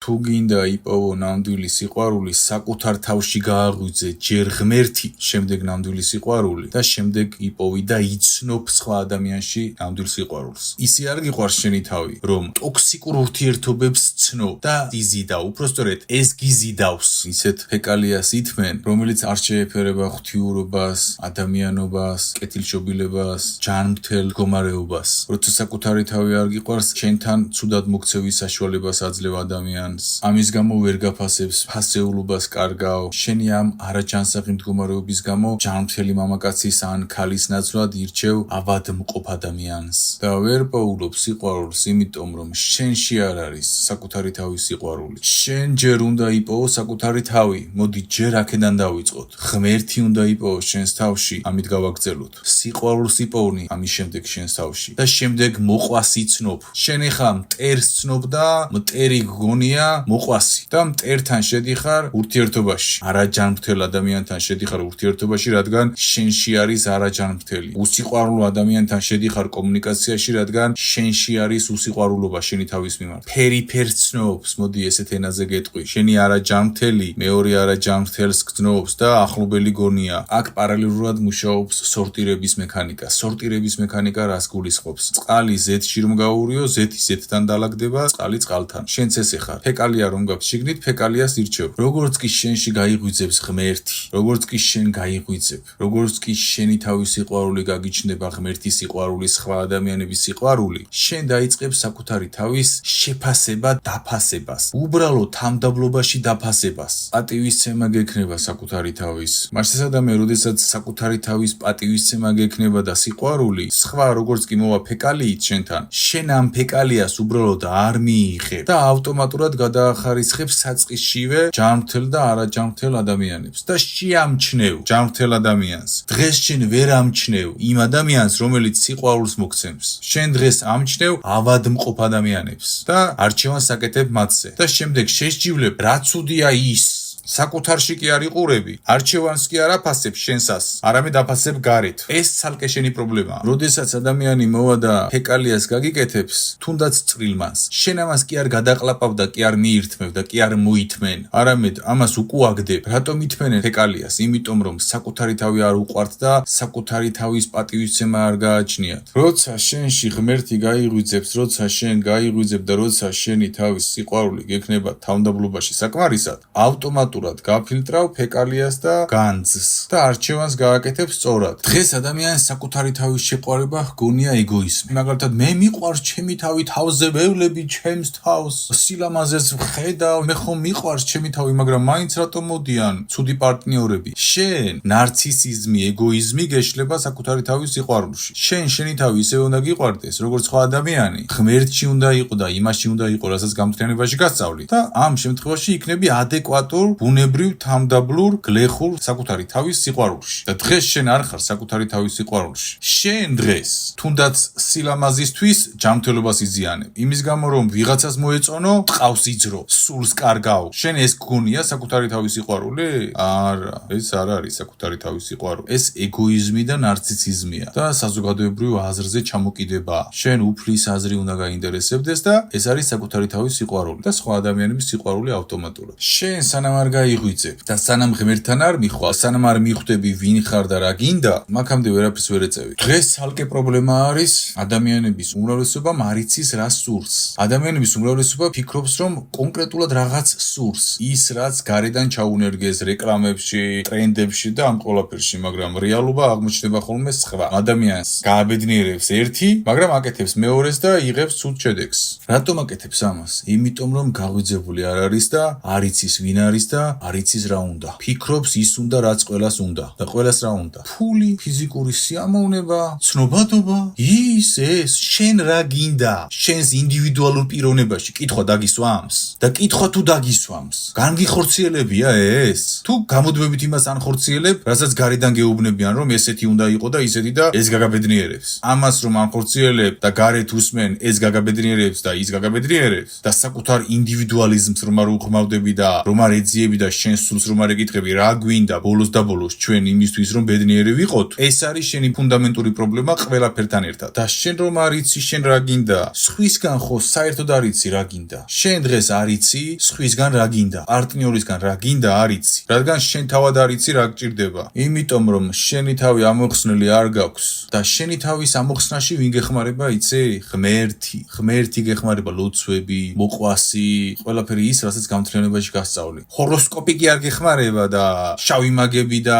თუ გინდა იპოვო ნამდვილი სიყვარული, საკუთარ თავში გააღვიძე ჯერ ღმერთი, შემდეგ ნამდვილი სიყვარული და შემდეგ იპოვი და იცნობ სხვა ადამიანში ნამდვილ სიყვარულს. ისე არ გიყვარს შენი თავი, რომ ტოქსიკურ ურთიერთობებს ცნო და იზიდავ, უпростоრედ ეს გიზიდავს. ისეთ ფეკალიას ითმენ, რომელიც არ შეეფერება ღვთიურობას, ადამიანობას, კეთილშობილებას, ჯანმრთელ მდგომარეობას. როცა საკუთარი თავი არ გიყვარს, შენთან ცუდად მოქცევის საშუალებას აძლევ ადამიანს. ამის გამო ვერ გაფასებს ფასეულობას კარგავ. შენი ამ არაჯანსაღი მდგომარეობის გამო ჯანმრთელი მამაკაცის ან ქალის ნაცვლად ირჩევ ავადმყოფ ადამიანს. და ვერ პოულობ სიყვარულს, იმიტომ რომ შენში არ არის საკუთარი თავის სიყვარული. შენ ჯერ უნდა იპოვო საკუთარი თავი. მოდი ჯერ აქედან დავიწყოთ. ღმერთი უნდა იპოვოს შენს თავში, ამით გავაგრძელოთ. სიყვარულს იპოვნი ამის შემდეგ შენს თავში და შემდეგ მოყვას იცნობ. შენ ეხა მტერს ცნობ და მტერი გგონია მოყვასი და მტერთან შედიხარ ურთიერთობაში. არაჯანმრთელ ადამიანთან შედიხარ ურთიერთობაში, რადგან შენში არის არაჯანმრთელი. უსიყვარულო ადამიანთან შედიხარ კომუნიკაციაში, რადგან შენში არის უსიყვარულობა შენი თავის მიმართ. ფერიფერს ცნობს, მოდი ესეთ ენაზე გეტყვი. შენი არაჯანმრთელი მეორე არაჯანმრთელს გძნობს და ახლობელი გონია. აქ პარალელურად მუშაობს სორტირების მექანიკა. სორტირების მექანიკა რას გულისხმობს? წყალი ზეთში რომ გაურიო, ზეთი ზეთთან დალაგდება, წყალი წყალთან. შენც ესე ხარ. ფეკალია რომ გაქვს შიგნით, ფეკალიას ირჩევ. როგორც კი შენში გაიღვიძებს ღმერთი, როგორც კი შენ გაიღვიძებ, როგორც კი შენი თავის სიყვარული გაგიჩნდება ღმერთის სიყვარული, სხვა ადამიანების სიყვარული, შენ დაიწყებ საკუთარი თავის შეფასება, დაფასებას. უბრალოდ თამდაბლობაში დაფასებას. პატივისცემა გექნება საკუთარი თავის. მარსესა მე, როდესაც საკუთარი თავის პატივისცემა გექნება და სიყვარული, სხვა როგორც კი მოვა ფეკალიით შენთან, შენ ამ ფეკალიას უბრალოდ არ მიიღებ და ავტომატურად გადაახარისხებ საწყისშივე ჯანმრთელ და არაჯანმრთელ ადამიანებს და შეამჩნევ ჯანმრთელ ადამიანს. დღეს შენ ვერ ამჩნევ იმ ადამიანს, რომელიც სიყვარულს მოგცემს. შენ დღეს ამჩნევ ავადმყოფ ადამიანებს და არჩევანს აკეთებ მათზე და შემდეგ შესჯივლებ, რა ცუდია ის. საკუთარში კი არ იყურები, არჩევანს კი არ აფასებ შენსას, არამედ აფასებ გარეთ. ეს ცალკე შენი პრობლემაა. როდესაც ადამიანი მოვა და ფეკალიას გაგიკეთებს, თუნდაც წრილმანს, შენ ამას კი არ გადაყლაპავ და კი არ მიირთმევ და კი არ მოითმენ, არამედ ამას უკუაგდებ. რატომ ითმენენ ფეკალიას? იმიტომ რომ საკუთარი თავი არ უყვართ და საკუთარი თავის პატივისცემა არ გააჩნიათ. როცა შენში ღმერთი გაიღვიძებს, როცა შენ გაიღვიძებ და როცა შენი თავის სიყვარული გექნება თავმდაბლობაში საკმარისად, ავტომატურად გაფილტრავ ფეკალიას და განძს და არჩევანს გააკეთებ სწორად. დღეს ადამიანს საკუთარი თავის შეყვარება ჰგონია ეგოიზმი. მაგალითად, მე მიყვარს ჩემი თავი, თავზე ვევლები ჩემს თავს, სილამაზეს ვხედავ, მე ხომ მიყვარს ჩემი თავი, მაგრამ მაინც რატომ მოდიან ცუდი პარტნიორები? შენ ნარცისიზმი, ეგოიზმი გეშლება საკუთარი თავის სიყვარულში. შენ შენი თავი ისე უნდა გიყვარდეს, როგორც სხვა ადამიანი. ღმერთში უნდა იყო და იმაში უნდა იყო, რასაც გამთლიანებაში გასწავლი და ამ შემთხვევაში იქნები ადეკვატურ ბუნებრივ, თამდაბლურ, გლეხურ საკუთარი თავის სიყვარულში. და დღეს შენ არ ხარ საკუთარი თავის სიყვარულში. შენ დღეს თუნდაც სილამაზისთვის ჯანმრთელობას იზიანებ. იმის გამო რომ ვიღაცას მოეწონო, ტყავს იძრო, სულს კარგავ. შენ ეს გგონია საკუთარი თავის სიყვარული? არა, ეს არ არის საკუთარი თავის სიყვარული. ეს ეგოიზმი და ნარცისიზმია და საზოგადოებრივ აზრზე ჩამოკიდება. შენ უფლის აზრი უნდა გაინტერესებდეს და ეს არის საკუთარი თავის სიყვარული და სხვა ადამიანების სიყვარული ავტომატურად. შენ სანამ არ გაიღვიძებ და სანამ ღმერთთან არ მიხვალ, სანამ არ მიხვდები ვინ ხარ და რა გინდა, მაქამდე ვერაფერს ვერ ეწევი. დღეს ცალკე პრობლემა არის ადამიანების უმრავლესობამ არ იცის რა სურს. ადამიანების უმრავლესობა ფიქრობს, რომ კონკრეტულად რაღაც სურს. ის რაც გარედან ჩაუნერგეს რეკლამებში, ტრენდებში და ამ ყველაფერში, მაგრამ რეალობა აღმოჩნდება ხოლმე სხვა. ადამიანს გააბედნიერებს ერთი, მაგრამ აკეთებს მეორეს და იღებს ცუდ შედეგს. რატომ აკეთებს ამას? იმიტომ რომ გაღვიძებული არ არის და არ იცის ვინ არის და არ იცის რა უნდა. ფიქრობს ის უნდა, რაც ყველას უნდა და ყველას რა უნდა? ფული, ფიზიკური სიამოვნება, ცნობადობა, ის ეს, შენ რა გინდა? შენს ინდივიდუალურ პიროვნებაში კითხვა დაგისვამს? და კითხვა თუ დაგისვამს, განგიხორციელებია ეს? თუ გამოდმებით იმას ანხორციელებ, რასაც გარედან გეუბნებიან, რომ ესეთი უნდა იყო და ისეთი და ეს გაგაბედნიერებს. ამას რომ ანხორციელებ და გარეთ უსმენ, ეს გაგაბედნიერებს და ის გაგაბედნიერებს და საკუთარ ინდივიდუალიზმს რომ არ უღმავდები და რომ არ ეძიებ გიგები და შენ სულს რომ არ ეკითხები რა გვინდა ბოლოს და ბოლოს ჩვენ იმისთვის რომ ბედნიერი ვიყოთ ეს არის შენი ფუნდამენტური პრობლემა ყველაფერთან ერთად და შენ რომ არიცი შენ რა გინდა სხვისგან ხო საერთოდ არიცი რა გინდა შენ დღეს არიცი სხვისგან რა გინდა პარტნიორისგან რა გინდა არიცი რადგან შენ თავად არიცი რა გჭირდება იმიტომ რომ შენი თავი ამოხსნილი არ გაქვს და შენი თავის ამოხსნაში ვინ გეხმარება იცი ღმერთი გეხმარება ლოცვები მოყვასი ყველაფერი ის რასაც გამთლიანებაში გასწავლი ჰოროსკოპი კი არ გეხმარება და შავი მაგები და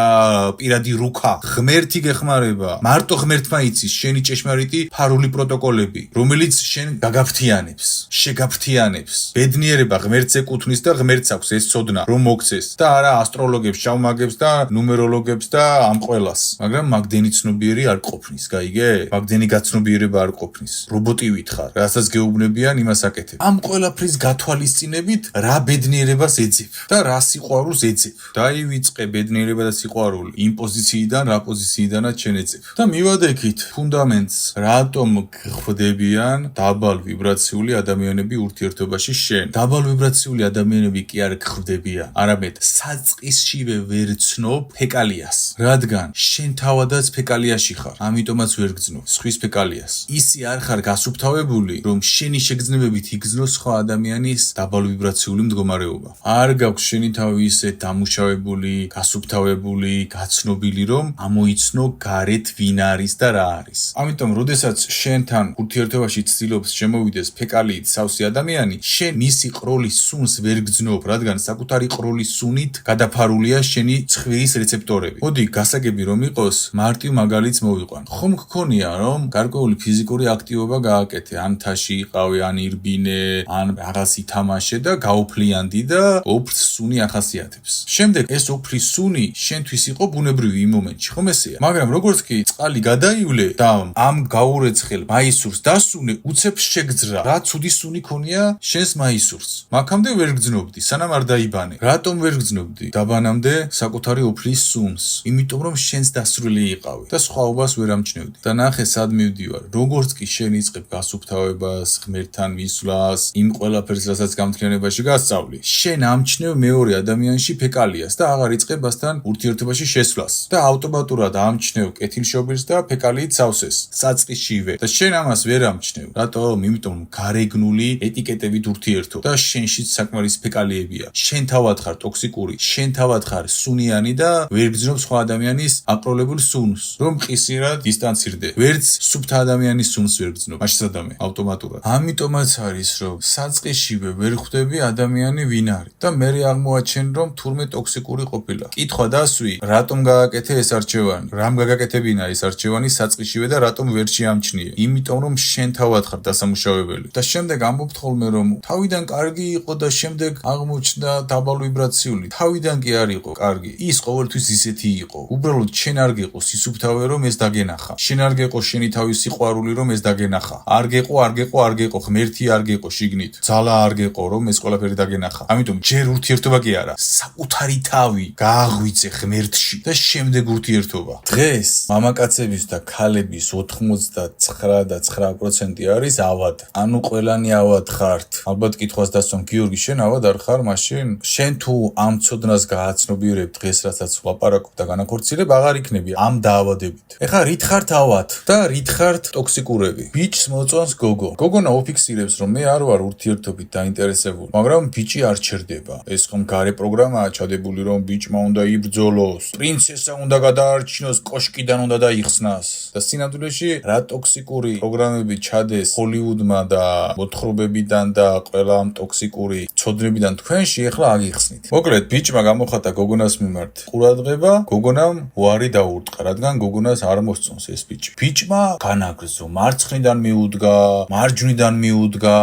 პირადი რუქა ღმერთი გეხმარება მარტო ღმერთმა იცის შენი ჭეშმარიტი ფარული პროტოკოლები რომელიც შენ გაგაფრთიანებს შეგაფრთიანებს ბედნიერება ღმერთს ეკუთვნის და ღმერთს აქვს ეს ცოდნა რომ მოგცეს და არა ასტროლოგებს შავმაგებს და ნუმეროლოგებს და ამ ყველას მაგრამ მაგდენი ცნობიერი არ ყოფნის გაიგე მაგდენი გაცნობიერება არ ყოფნის რობოტი ვითხარ რასაც გეუბნებიან იმას აკეთებ ამ ყველაფრის გათვალისწინებით რა ბედნიერებას ეძებ და რა სიყვარულს ეძებ დაივიწყე ბედნიერება და სიყვარული იმ პოზიციიდან რა პოზიციიდანაც შენ ეძებ და მივადექით ფუნდამენტს რატომ გხვდებიან დაბალ ვიბრაციული ადამიანები ურთიერთობაში შენ დაბალ ვიბრაციული ადამიანები კი არ გხვდებიან არამედ საწყისშივე ვერ ცნობ ფეკალიას რადგან შენ თავადაც ფეკალიაში ხარ ამიტომაც ვერ გძნობ სხვის ფეკალიას ისი არ ხარ გასუფთავებული რომ შენი შეგრძნებებით იგრძნოს სხვა ადამიანის დაბალ ვიბრაციული მდგომარეობა არ გაქვს შენი თავი ისე დამუშავებული გასუფთავებული გაცნობილი რომ ამოიცნო გარეთ ვინ არის და რა არის ამიტომ როდესაც შენთან ურთიერთობაში ცდილობს შემოვიდეს ფეკალიით სავსე ადამიანი შენ მისი ყროლის სუნს ვერ გძნობ რადგან საკუთარი ყროლის სუნით გადაფარულია შენი ცხვირის რეცეპტორები მოდი გასაგები რომ იყოს მარტივ მაგალითს მოვიყვან ხომ გქონია რომ გარკვეული ფიზიკური აქტივობა გააკეთე ან თაში იყავი ან ირბინე ან რაღაც ითამაშე და გაუფლიანდი და ოფრს სუნი ახასიათებს შემდეგ ეს ოფრის სუნი შენთვის იყო ბუნებრივი იმ მომენტში ხომ ესეა მაგრამ როგორც კი წყალი გადაივლე და ამ გაურეცხელ მაისურს დასუნე უცებ შეგძრა რა ცუდი სუნი ქონია შენს მაისურს მაგამდე ვერ გძნობდი სანამ არ დაიბანე რატომ ვერ გძნობდი დაბანამდე საკუთარი ოფრის სუნს იმიტომ რომ შენს დასრული იყავი და სხვაობას ვერ ამჩნევდი და ნახე სად მივდივარ როგორც კი შენ იწყებ გასუფთავებას ღმერთთან მისვლას იმ ყველაფერს რასაც გამთლიანებაში გასწავლი შენ ამჩნევ მეორე ადამიანში ფეკალიას და აღარ იწყებ მასთან ურთიერთობაში შესვლას და ავტომატურად ამჩნევ კეთილშობილს და ფეკალიით სავსეს საწყისშივე და შენ ამას ვერ ამჩნევ რატომ იმიტომ რომ გარეგნული ეტიკეტებით ურთიერთობ და შენშიც საკმარის ფეკალიებია შენ თავად ხარ ტოქსიკური შენ თავად ხარ სუნიანი და ვერ გძნობ სხვა ადამიანის აკროლებულ სუნს რომ ყისირად დისტანცირდე ვერც სუფთა ადამიანის სუნს ვერ გძნობ მაშსადამე ავტომატურად ამიტომაც არის რომ საწყისშივე ვერ ხვდები ადამიანი ვინ არის და მე აღმოაჩენ რომ თურმე ტოქსიკური ყოფილა კითხვა დასვი რატომ გააკეთე ეს არჩევანი რამ გაგაკეთებინა ეს არჩევანი საწყისშივე და რატომ ვერ შეამჩნიე იმიტომ რომ შენ თავად ხარ დასამუშავებელი და შემდეგ ამბობთ ხოლმე რომ თავიდან კარგი იყო და შემდეგ აღმოჩნდა დაბალ ვიბრაციული თავიდან კი არ იყო კარგი ის ყოველთვის ისეთი იყო უბრალოდ შენ არ გეყო სისუფთავე რომ ეს დაგენახა შენ არ გეყო შენი თავის სიყვარული რომ ეს დაგენახა არ გეყო ღმერთი არ გეყო შიგნით ძალა არ გეყო რომ ეს ყველაფერი დაგენახა ამიტომ ჯერ ურთიერთობა კი არა საკუთარი თავი გააღვიძე ღმერთში და შემდეგ ურთიერთობა დღეს მამაკაცების და ქალების 99% არის ავად ანუ ყველანი ავად ხართ ალბათ კითხვას დასვამ გიორგი შენ ავად არ ხარ მაშინ შენ თუ ამ ცოდნას გააცნობიერებ დღეს რასაც ვლაპარაკობ და განახორციელებ აღარ იქნები ამ დაავადებით ეხლა რით ხართ ავად და რით ხართ ტოქსიკურები ბიჭს მოწონს გოგონა უფიქსირებს რომ მე არ ვარ ურთიერთობით დაინტერესებული მაგრამ ბიჭი არ ჩერდება ეს ხომ გარე პროგრამაა ჩადებული რომ ბიჭმა უნდა იბრძოლოს პრინცესა უნდა გადაარჩინოს კოშკიდან უნდა დაიხსნას და სინამდვილეში რა ტოქსიკური პროგრამები ჩადეს ჰოლივუდმა და მოთხრობებიდან და ყველა ამ ტოქსიკური ცოდნებიდან თქვენში ეხლა აგიხსნით მოკლედ ბიჭმა გამოხატა გოგონას მიმართ ყურადღება გოგონამ უარი დაურტყა რადგან გოგონას არ მოსწონს ეს ბიჭმა განაგრძო მარცხნიდან მიუდგა მარჯვნიდან მიუდგა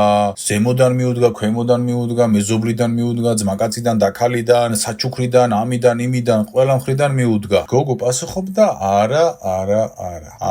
ზემოდან მიუდგა ქვემოდან მიუდგა მეზობლიდან მიუდგა ძმაკაციდან და ქალიდან საჩუქრიდან ამიდან იმიდან ყველა მხრიდან მიუდგა გოგო პასუხობდა არა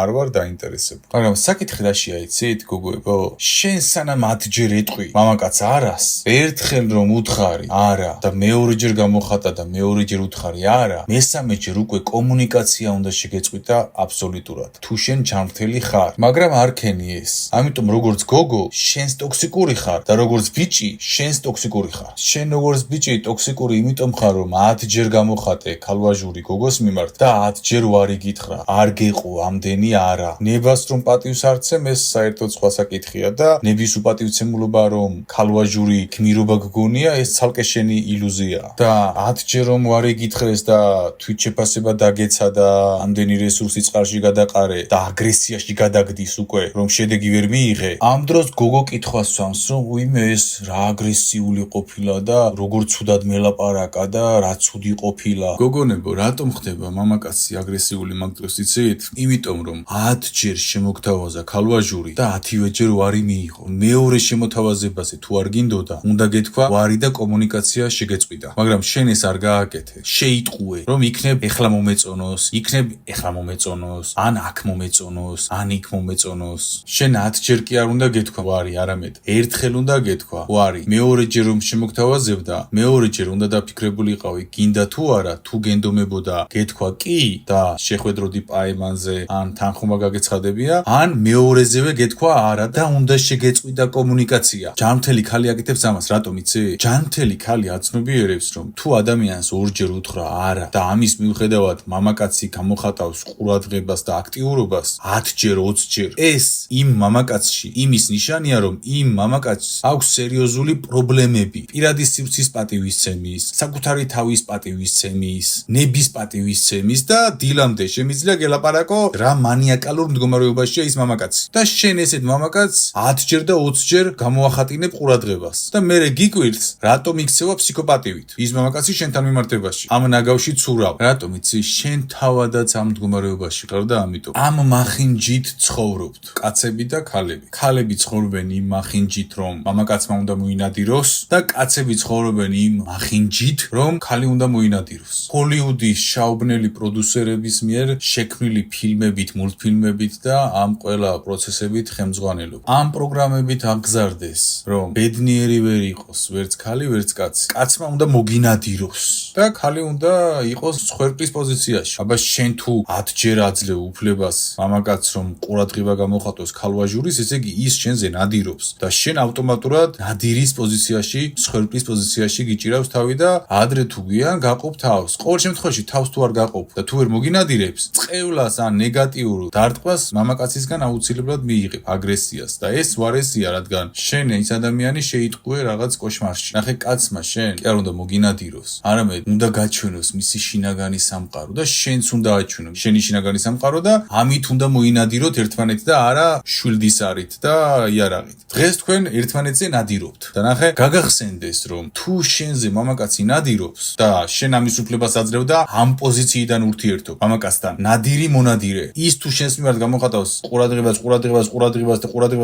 არ ვარ დაინტერესებული მაგრამ საკითხი რაშია იცით გოგოებო შენ სანამ 10 ჯერ ეტყვი მამაკაც არას ერთხელ რომ უთხარი არა და მეორეჯერ გამოხატა და მეორეჯერ უთხარი არა მესამე ჯერ უკვე კომუნიკაცია უნდა შეგეწყვით და აბსოლუტურად თუ შენ ჩამრთელი ხარ მაგრამ არ ქენი ეს ამიტომ როგორც გოგო შენს ტოქსიკური ხარ და როგორც ბიჭი შენს ტოქსიკური ხარ შენ როგორც ბიჭი ტოქსიკური იმიტომ ხარ, რომ 10 ჯერ გამოხატე ქალვაჟური გოგოს მიმართ და 10 ჯერ ვარი გითხრა. არ გეყო ამდენი არა. ნებას რომ პატივს არცემ, ეს საერთოდ სხვა საკითხია და ნების უპატივცემულობა რომ ქალვაჟური გმირობა გგონია, ეს ცალკე შენი ილუზიაა. და 10 ჯერ რომ ვარი გითხრეს და თვით შეფასება დაგეცა და ამდენი რესურსი წყალში გადაყარე და აგრესიაში გადაგდის უკვე, რომ შედეგი ვერ მიიღე. ამ დროს გოგო კითხვას სვამს, რომ უიმე ეს რა აგრესიული ყოფილა და როგორ ცუდად მელაპარაკა და რა ცუდი ყოფილა. გოგონებო, რატომ ხდება მამაკაცი აგრესიული მაგ დროს იცით? იმიტომ რომ 10 ჯერ შემოგთავაზა ქალვაჟური და 10-ვე ჯერ ვარი მიიღო. მეორე შემოთავაზებაზე თუ არ გინდოდა, უნდა გეთქვა ვარი და კომუნიკაცია შეგეწყვიტა. მაგრამ შენ ეს არ გააკეთე. შეიტყუე, რომ იქნებ ეხლა მომეწონოს, იქნებ ეხლა მომეწონოს, ან აქ მომეწონოს, ან იქ მომეწონოს. შენ 10 ჯერ კი არ უნდა გეთქვა ვარი, არამედ ერთხელ უნდა გეთქვა ვარი. მეორე ჯერ რომ შემოგთავაზებდა, მეორე ჯერ უნდა დაფიქრებულიყავი, გინდა თუ არა, თუ გენდომებოდა, გეთქვა კი და შეხვედროდი პაემანზე, ან თანხმობა გაგეცხადებია, ან მეორეზევე გეთქვა არა და უნდა შეგეწყვიტა კომუნიკაცია. ჯანმრთელი ქალი აკეთებს ამას, რატომ იცი? ჯანმრთელი ქალი აცნობიერებს, რომ თუ ადამიანს ორჯერ უთხრა არა და ამის მიუხედავად მამაკაცი გამოხატავს ყურადღებას და აქტიურობას 10 ჯერ, 20 ჯერ, ეს იმ მამაკაცში იმის ნიშანია, რომ იმ მამაკაცს აქვს სერიოზული პრობლემები, პირადი სივრცის პატივისცემის, საკუთარი თავის პატივისცემის, ნების პატივისცემის და დილამდე შემიძლია გელაპარაკო რა მანიაკალურ მდგომარეობაშია ის მამაკაცი. და შენ ესეთ მამაკაცს 10 ჯერ და 20 ჯერ გამოახატინებ ყურადღებას. და მერე გიკვირს, რატომ იქცევა ფსიქოპატივით ის მამაკაცი შენთან მიმართებაში. ამ ნაგავში ცურავ. რატომ იცი? შენ თავადაც ამ მდგომარეობაში ხარ და ამიტომ ამ მახინჯით ცხოვრობთ კაცები და ქალები. ქალები ცხოვრობენ იმ მახინჯით, რომ მამაკაცმა უნდა მოინადიროს და კაცები ცხოვრობენ იმ მახინჯით, რომ ქალი უნდა მოინადიროს. ჰოლივუდის შაუბნელი პროდიუსერების მიერ შექმნილი ფილმებით, მულტფილმებით და ამ ყველა პროცესებით ხელმძღვანელობ. ამ პროგრამებით აღგზარდეს, რომ ბედნიერი ვერ იყოს ვერც ქალი, ვერც კაცი. კაცმა უნდა მოგინადიროს და ქალი უნდა იყოს მსხვერპლის პოზიციაში. აბა შენ თუ 10 ჯერ აძლევ უფლებას მამაკაცს, რომ ყურადღება გამოხატოს ქალვაჟურის, ესე იგი ის შენზე ნადირობს და შენ ავტომატურად ნადირის პოზიციაში, მსხვერპლის პოზიციაში გიჭირავს თავი და ადრე თუ გვიან გაყოფ თავს. ყოველ შემთხვევაში თავს თუ არ გაყოფ და თუ ვერ მოგინადირებს, წყევლას ან ნეგატიურ დარტყმას მამაკაცისგან აუცილებლად მიიღებ აგრესიას და ეს ვარესია, რადგან შენ ის ადამიანი შეიტყუე რაღაც კოშმარში. ნახე, კაცმა შენ კი არ უნდა მოგინადიროს, არამედ უნდა გაჩვენოს მისი შინაგანი სამყარო და შენც უნდა აჩვენო შენი შინაგანი სამყარო და ამით უნდა მოინადიროთ ერთმანეთი და არა შვილდისარით და იარაღით. დღეს თქვენ ერთმანეთზე ნადირობთ და ნახე, გაგახსენდეს, რომ თუ შენზე მამაკაცი ნადირობს და შენ ამის უფლებას აძლევ და ამ პოზიციიდან ურთიერთობ მამაკაცთან, ნადირი მონადირე. ის თუ შენს მიმართ გამოხატავს ყურადღებას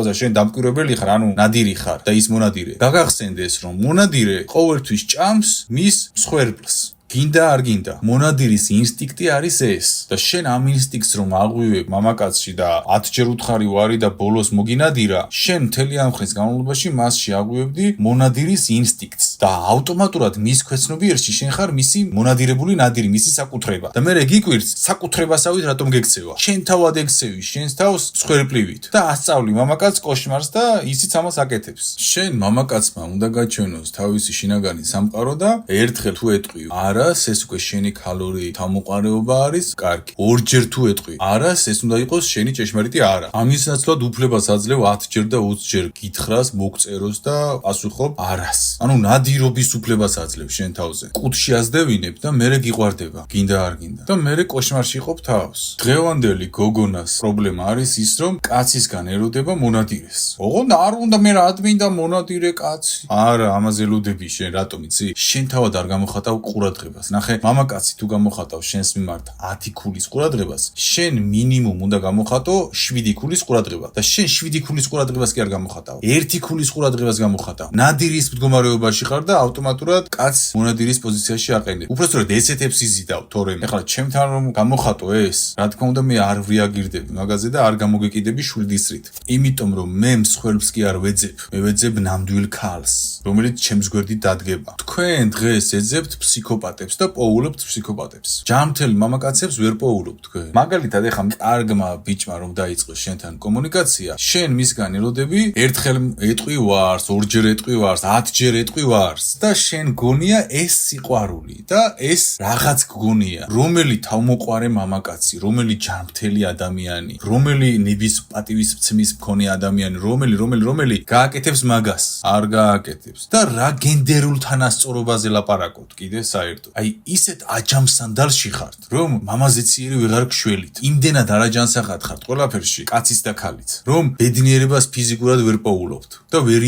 და შენ დამკვირვებელი ხარ, ანუ ნადირი ხარ და ის მონადირე. გაგახსენდეს, რომ მონადირე ყოველთვის ჭამს მის მსხვერპლს. გინდა არ გინდა, მონადირის ინსტინქტი არის ეს და შენ ამ ინსტინქტს რომ აღვივებ მამაკაცში და 10 ჯერ უთხარი ვარი და ბოლოს მოგინადირა, შენ მთელი ამ ხნის განმავლობაში მასში აღვივებდი მონადირის ინსტინქტს და ავტომატურად მის ქვეცნობიერში შენ ხარ მისი მონადირებული ნადირი, მისი საკუთრება. და მერე გიკვირს, საკუთრებასავით რატომ გექცევა? შენ თავად ექცევი შენს თავს მსხვერპლივით და ასწავლი მამაკაცს კოშმარს და ისიც ამას აკეთებს. შენ მამაკაცმა უნდა გაჩვენოს თავისი შინაგანი სამყარო და ერთხელ თუ ეტყვი არას, ეს უკვე შენი ქალური თავმოყარეობა არის, კარგი. ორჯერ თუ ეტყვი არას, ეს უნდა იყოს შენი ჭეშმარიტი არა. ამის ნაცვლად უფლებას აძლევ 10 ჯერ და 20 ჯერ გითხრას, მოგწეროს და პასუხობ არას. ანუ ნადირობის უფლებას აძლევ შენ თავზე. კუდში აზდევინებ და მერე გიყვარდება, გინდა არ გინდა. და მერე კოშმარში ყოფ თავს. დღევანდელი გოგონას პრობლემა არის ის, რომ კაცისგან ელოდება მონადირეს. ოღონდ არ უნდა მე რა ადმინდა მონადირე კაცი. არა, ამაზე ელოდები შენ, რატომ იცი? შენ თავად არ გამოხატავ ყურადღებას. ნახე, მამაკაცი თუ გამოხატავს შენს მიმართ 10 ქულის ყურადღებას, შენ მინიმუმ უნდა გამოხატო 7 ქულის ყურადღება და შენ 7 ქულის ყურადღებას კი არ გამოხატავ. 1 ქულის ყურადღებას გამოხატავ. ნადირის მდგომარეობაში ხარ და ავტომატურად კაცს მონადირის პოზიციაში აყენებ. უпростоრად ესეთებს იზიდავ, თორემ ეხლა ჩემთან რომ გამოხატო ეს, რა თქმა უნდა მე არ ვიაგირდები მაგაზე და არ გამოგეკიდები შვილდისრით. იმიტომ რომ მე მსხვერპლს კი არ ვეძებ, მე ვეძებ ნამდვილ ქალს, რომელიც ჩემს გვერდით დადგება. თქვენ დღეს ეძებთ ფსიქოპატებს და პოულებთ ფსიქოპატებს. ჯანმრთელ მამაკაცებს ვერ პოულობთ თქვენ. მაგალითად, ეხლა კარგმა ბიჭმა რომ დაიწყოს შენთან კომუნიკაცია, შენ მისგან ელოდები ერთხელ ეტყვი ვარს, ორჯერ ეტყვი ვარს, 10ჯერ ეტყვი ვარს და შენ გონია ეს სიყვარული და ეს რაღაც გგონია, რომელი თავმოყვარე მამაკაცი, რომელი ჯანმრთელი ადამიანი, რომელი ნების პატივისცემის მქონე ადამიანი, რომელი გააკეთებს მაგას, არ გააკეთებს და რა გენდერულ თანასწორობაზე ლაპარაკობთ კიდე საერთოდ. აი ისეთ აჯამსანდალში ხართ, რომ მამაზეციერი ვეღარ გშველით. იმდენად არაჯანსაღად ხართ ყველაფერში, კაცის და ქალიც, რომ ბედნიერებას ფიზიკურად ვერ პოულობთ და ვერ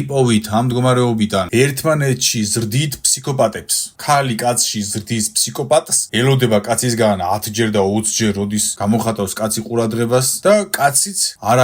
იპოვით ამ მდგომარეობიდან. ერთმანეთში ზრდით ფსიქოპატებს. ქალი კაცში ზრდის ფსიქოპატს, ელოდება კაცისგან 10ჯერ და 20ჯერ, როდის გამოხატავს კაცი ყურადღებას და კაციც არ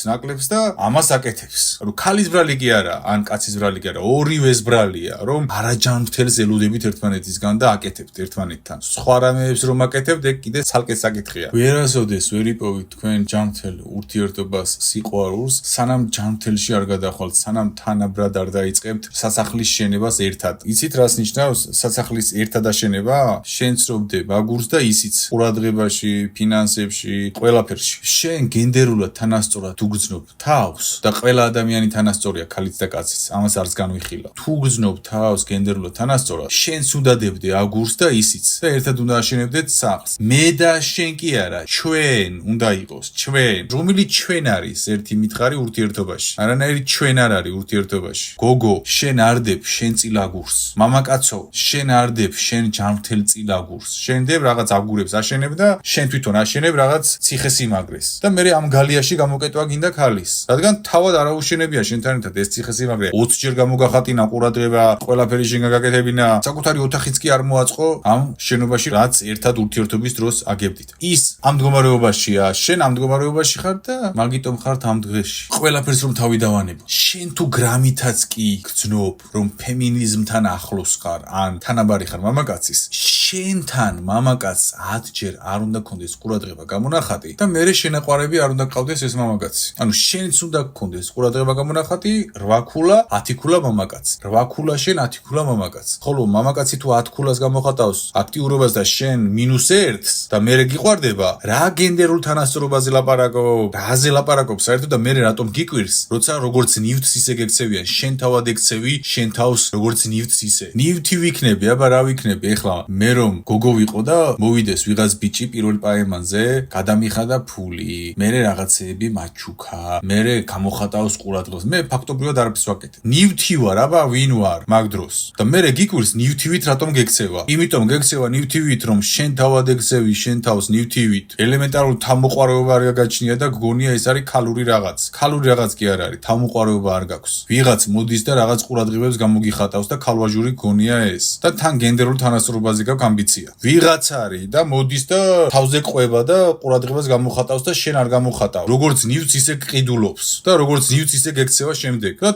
ნაკლებს და ამას აკეთებს. ანუ ქალის ბრალი კი არა, ან კაცის ბრალი კი არა, ორივეს ბრალია, რომ არაჯანმრთელს ელოდებით ერთმანეთისგან და აკეთებთ ერთმანეთთან. სხვა რამეებს რომ აკეთებთ, ეგ კიდე ცალკე საკითხია. ვერასოდეს ვერ იპოვით თქვენ ჯანმრთელ ურთიერთობას, სიყვარულს, სანამ ჯანმრთელში არ გადახვალთ, სანამ თანაბრად არ დაიწყებთ სასახლის შენებას ერთად. იცით რას ნიშნავს სასახლის ერთად აშენება? შენც რომ დებ აგურს და ისიც ყურადღებაში, ფინანსებში, ყველაფერში. შენ გენდერულად თანასწორად უგრძნობ თავს და ყველა ადამიანი თანასწორია, ქალიც და კაციც, ამას არც განვიხილავ. თუ უგრძნობ თავს გენდერულად თანასწორად, შენც უნდა დებდე აგურს და ისიც და ერთად უნდა აშენებდეთ სახლს. მე და შენ კი არა, ჩვენ უნდა იყოს, ჩვენ. რომელიც ჩვენ არის ერთი მითხარი ურთიერთობაში. არანაირი ჩვენ არ არის ურთიერთობაში. გოგო, შენ არ დებ შენ წილ აგურს. მამაკაცო, შენ არ დებ შენ ჯანმრთელ წილ აგურს. შენ დებ რაღაც აგურებს აშენებ და შენ თვითონ აშენებ რაღაც ციხესიმაგრეს. და მე ამ გალიაში გამოკეტვა გინდა ქალის. რადგან თავად არაუშენებია შენთან ერთად ეს ციხესიმაგრე. 20ჯერ გამოგახატინა ყურადღება, ყველაფერი შენ გაგაკეთებინა. საკუთარი ოთახიც კი არ მოაწყო ამ შენობაში, რაც ერთად ურთიერთობის დროს აგებდით. ის ამ მდგომარეობაშია, შენ ამ მდგომარეობაში ხარ და მაგიტომ ხართ ამ დღეში. ყველაფერს რომ თავი დავანებო. შენ თუ გრამითაც კი გძნობ, რომ ფემინიზმთან ახლოს ხარ, ან თანაბარი ხარ მამაკაცის, შენთან მამაკაცს 10ჯერ არ უნდა გქონდეს ყურადღება გამონახატი და მერე შენაყვარები არ უნდა გყავდეს ეს მამაკაცი. ანუ შენც უნდა გქონდეს ყურადღება გამონახატი 8 ქულა, 10 ქულა მამაკაც. 8 ქულა შენ, 10 ქულა მამაკაც. ხოლო მამაკაცი თუ 10 ქულას გამოხატავს აქტიურობას და შენ -1-ს და მერე გიყვარდება, რა გენდერულ თანასწორობაზე ლაპარაკობ, რაზე ლაპარაკობ საერთოდ და მერე რატომ გიკვირს, როცა როგორც ნივთს ისე გექცევიან, შენ თავად ექცევი, შენ თავს როგორც ნივთს ისე. ნივთი ვიქნები, აბა რა ვიქნები? ეხლა მე რომ გოგო ვიყო და მოვიდეს ვიღაც ბიჭი პირველ პაემანზე, გადამიხადა ფული, მერე რაღაცეები მაჩუქა, მერე გამოხატავს ყურადღებას. მე ფაქტობრივად არაფერს ვაკეთებ. ნივთი ვარ, აბა ვინ ვარ მაგ დროს. და მერე გიკვირს ნივთივით რატომ გექცევა? იმიტომ გექცევა ნივთივით, რომ შენ თავად ექცევი, შენ თავს ნივთივით. ელემენტარული თავმოყვარეობა არ გაგაჩნია და გგონია ეს არის ქალური რაღაც. ქალური რაღაც კი არ არის, თავმოყვარეობა არ გაქვს. ვიღაც მოდის და რაღაც ყურადღებებს გამოგიხატავს და ქალვაჟური გგონია ეს. და თან გენდერულ თანასწორობაზე გაქვს ამბიცია. ვიღაც არის და მოდის და თავზე ყვება და ყურადღებას გამოხატავს და შენ არ გამოხატავ. როგორც ნივთს ისე ყიდულობს და როგორც ნივთს ისე გექცევა შემდეგ. და